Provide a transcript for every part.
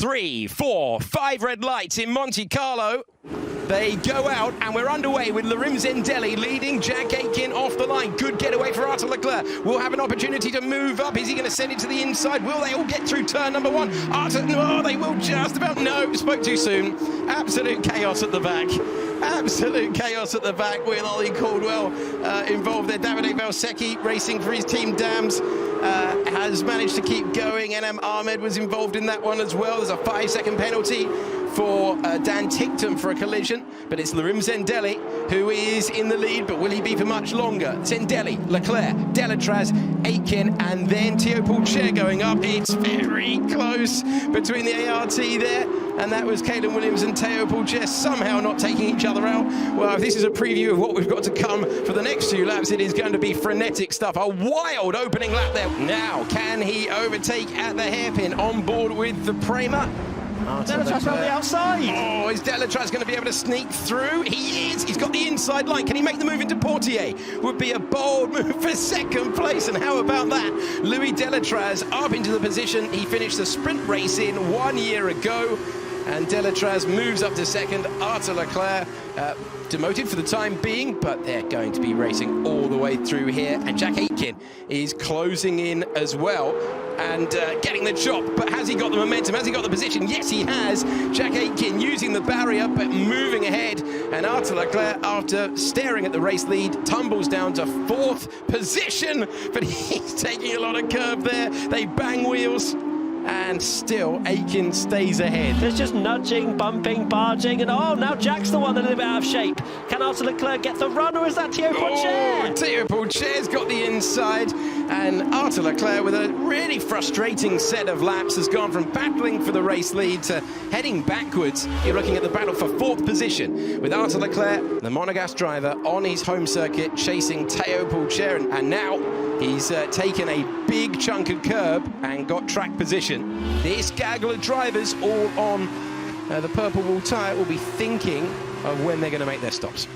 3, 4, 5 red lights in Monte Carlo. They go out, and we're underway with Larim Zendelli leading Jack Aitken off the line. Good getaway for Arthur Leclerc. Will have an opportunity to move up. Is he going to send it to the inside? Will they all get through turn number 1? Arthur, no, they will just about. No, spoke too soon. Absolute chaos at the back. Absolute chaos at the back with Ollie Caldwell involved there. Davide Valsecchi racing for his team Dams has managed to keep going. NM Ahmed was involved in that one as well. There's a 5-second penalty for Dan Ticktum for a collision, but it's Larim Zendelli who is in the lead, but will he be for much longer? Zendelli, Leclerc, Delatraz, Aitken, and then Theo Pourchaire going up. It's very close between the ART there, and that was Caelan Williams and Theo Pourchaire somehow not taking each other out. Well, if this is a preview of what we've got to come for the next few laps, it is going to be frenetic stuff. A wild opening lap there. Now, can he overtake at the hairpin on board with the Prema? Delatraz on the outside. Oh, is Delatraz going to be able to sneak through? He is. He's got the inside line. Can he make the move into Portier? Would be a bold move for second place. And how about that? Louis Delatraz up into the position he finished the sprint race in 1 year ago. And Delatraz moves up to second. Arthur Leclerc demoted for the time being, but they're going to be racing all the way through here. And Jack Aitken is closing in as well and getting the chop. But has he got the momentum? Has he got the position? Yes, he has. Jack Aitken using the barrier, but moving ahead. And Arthur Leclerc, after staring at the race lead, tumbles down to 4th position. But he's taking a lot of curve there. They bang wheels. And still, Aitken stays ahead. There's just nudging, bumping, barging, and oh, now Jack's the one a little bit out of shape. Can Arthur Leclerc get the run, or is that Theo Pourchaire? Oh, Theo Pourchaire's got the inside, and Arthur Leclerc, with a really frustrating set of laps, has gone from battling for the race lead to heading backwards. You're looking at the battle for 4th position, with Arthur Leclerc, the Monegasque driver, on his home circuit, chasing Theo Pourchaire, and now he's taken a big chunk of curb and got track position. This gaggle of drivers all on the purple wool tyre will be thinking of when they're going to make their stops.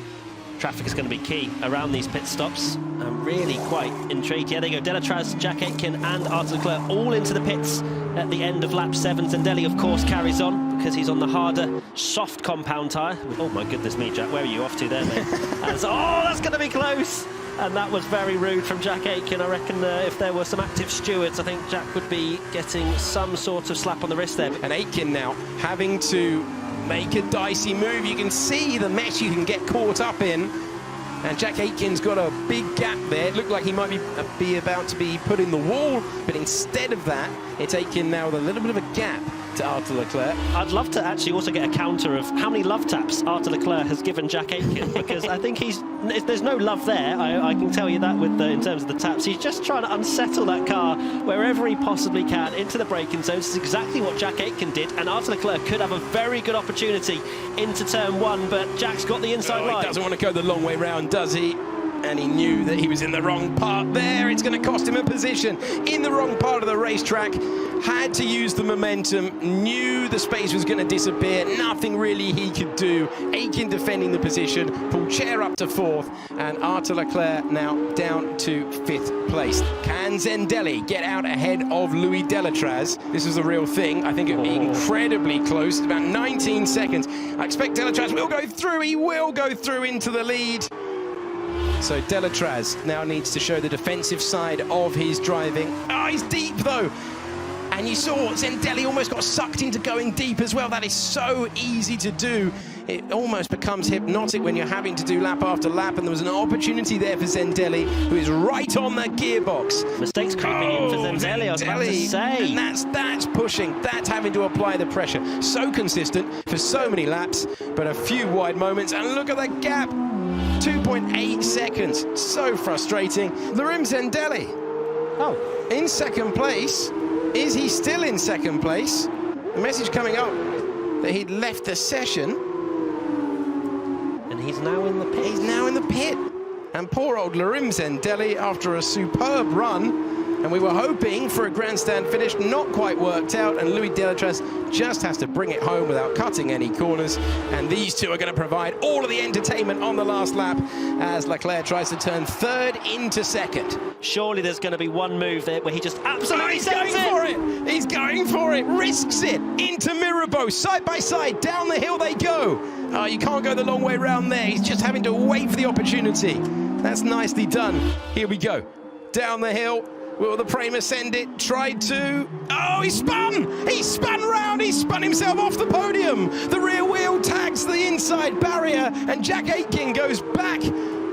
Traffic is going to be key around these pit stops. I'm really quite intrigued. Yeah, there you go. Delatraz, Jack Aitken and Arthur Leclerc all into the pits at the end of lap 7. Zendelli, of course, carries on because he's on the harder, soft compound tyre. Oh, my goodness me, Jack. Where are you off to there, mate? Oh, that's going to be close. And that was very rude from Jack Aitken. I reckon if there were some active stewards, I think Jack would be getting some sort of slap on the wrist there. And Aitken now having to make a dicey move. You can see the mess you can get caught up in. And Jack Aitken's got a big gap there. It looked like he might be about to be put in the wall, but instead of that, it's Aitken now with a little bit of a gap to Arthur Leclerc. I'd love to actually also get a counter of how many love taps Arthur Leclerc has given Jack Aitken, because I think there's no love there. I can tell you that with in terms of the taps. He's just trying to unsettle that car wherever he possibly can into the braking zone. This is exactly what Jack Aitken did, and Arthur Leclerc could have a very good opportunity into turn 1, but Jack's got the inside line. He doesn't want to go the long way round, does he? And he knew that he was in the wrong part there. It's going to cost him a position in the wrong part of the racetrack. Had to use the momentum, knew the space was going to disappear. Nothing really he could do. Aitken defending the position, Pourchaire up to 4th, and Arthur Leclerc now down to 5th place. Can Zendelli get out ahead of Louis Delatraz? This is the real thing. I think it would be incredibly close. It's about 19 seconds. I expect Delatraz will go through. He will go through into the lead. So Delatraz now needs to show the defensive side of his driving. Oh, he's deep though. And you saw Zendelli almost got sucked into going deep as well. That is so easy to do. It almost becomes hypnotic when you're having to do lap after lap, and there was an opportunity there for Zendelli, who is right on the gearbox. Mistakes creeping in for Zendelli, I was about to say. And that's pushing, that's having to apply the pressure. So consistent for so many laps, but a few wide moments, and look at that gap. 2.8 seconds, so frustrating. Larim Zendelli, in second place. Is he still in second place? The message coming up that he'd left the session. And he's now in the pit. He's now in the pit. And poor old Larim Zendelli, after a superb run, And we were hoping for a grandstand finish, not quite worked out, and Louis Delatraz just has to bring it home without cutting any corners. And these two are going to provide all of the entertainment on the last lap as Leclerc tries to turn third into second. Surely there's going to be one move there where he just absolutely He's going for it! He's going for it, risks it into Mirabeau, side by side, down the hill they go. Oh, you can't go the long way round there. He's just having to wait for the opportunity. That's nicely done. Here we go. Down the hill. Will the Prema send it? Tried to. Oh, he spun! He spun round! He spun himself off the podium! The rear wheel tags the inside barrier, and Jack Aitken goes back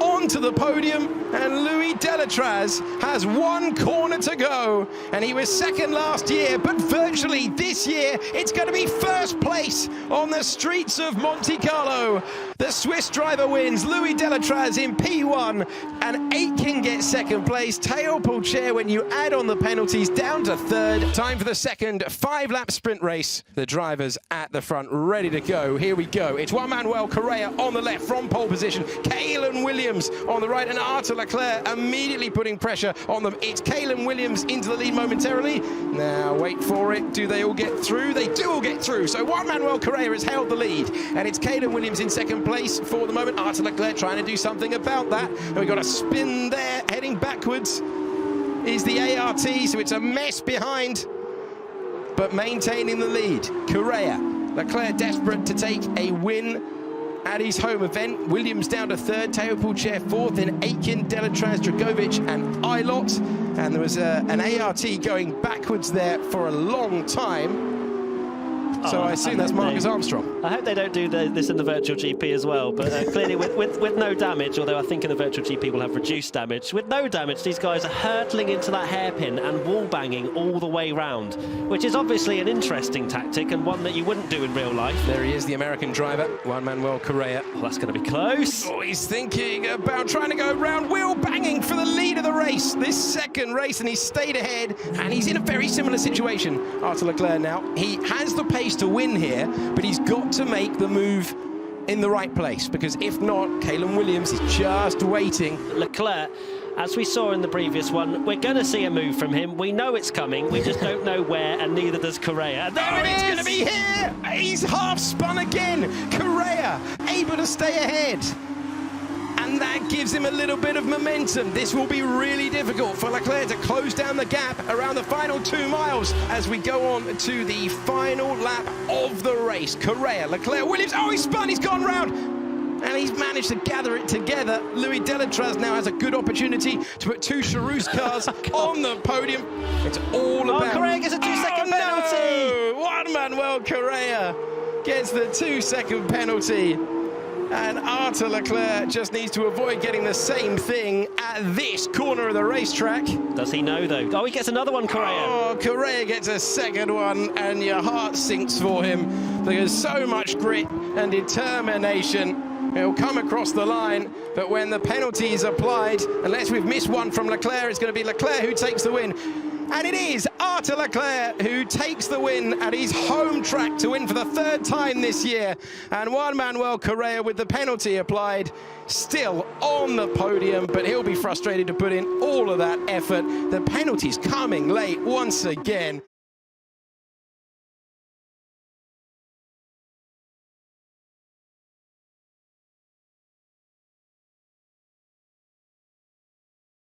onto the podium, and Louis Delatraz has one corner to go, and he was second last year, but virtually this year it's going to be first place on the streets of Monte Carlo. The Swiss driver wins, Louis Delatraz in P1, and Aitken gets second place. Théo Pourchaire, when you add on the penalties, down to third. Time for the second 5-lap sprint race. The drivers at the front ready to go. Here we go. It's Juan Manuel Correa on the left from pole position. Kaylen Williams on the right, and Arthur Leclerc immediately putting pressure on them. It's Kaylen Williams into the lead momentarily. Now wait for it. Do they all get through? They do all get through. So Juan Manuel Correa has held the lead, and it's Kaylen Williams in second place for the moment. Arthur Leclerc trying to do something about that. And we've got a spin there, heading backwards is the ART, so it's a mess behind, but maintaining the lead. Correa, Leclerc desperate to take a win at his home event. Williams down to third, Théo Pourchaire fourth, then Aitken, Delatraz, Dragovic and Ilott. And there was an ART going backwards there for a long time. So I assume that's Marcus Armstrong. I hope they don't do this in the virtual GP as well, but clearly with no damage, although I think in the virtual GP we'll have reduced damage. With no damage, these guys are hurtling into that hairpin and wall banging all the way round, which is obviously an interesting tactic and one that you wouldn't do in real life. There he is, the American driver, Juan Manuel Correa. Well, that's going to be close. Oh, he's thinking about trying to go round, wheel banging for the lead of the race, this second race, and he's stayed ahead, and he's in a very similar situation. Arthur Leclerc now, he has the pace to win here, but he's got to make the move in the right place, because if not, Kaylen Williams is just waiting. Leclerc, as we saw in the previous one, we're going to see a move from him. We know it's coming, we just don't know where, and neither does Correa. There it's going to be here! He's half spun again! Correa able to stay ahead. And that gives him a little bit of momentum. This will be really difficult for Leclerc to close down the gap around the final 2 miles as we go on to the final lap of the race. Correa, Leclerc, Williams, oh, he's spun, he's gone round. And he's managed to gather it together. Louis Delatraz now has a good opportunity to put 2 Charouz cars on the podium. It's all about... Oh, Correa gets a 2-second penalty! No! Juan Manuel Correa gets the 2-second penalty. And Arthur Leclerc just needs to avoid getting the same thing at this corner of the racetrack. Does he know, though? Oh, he gets another one, Correa. Oh, Correa gets a second one, and your heart sinks for him. There's so much grit and determination. He'll come across the line, but when the penalty is applied, unless we've missed one from Leclerc, it's going to be Leclerc who takes the win. And it is Arthur Leclerc who takes the win at his home track to win for the 3rd time this year. And Juan Manuel Correa, with the penalty applied, still on the podium, but he'll be frustrated to put in all of that effort. The penalty's coming late once again.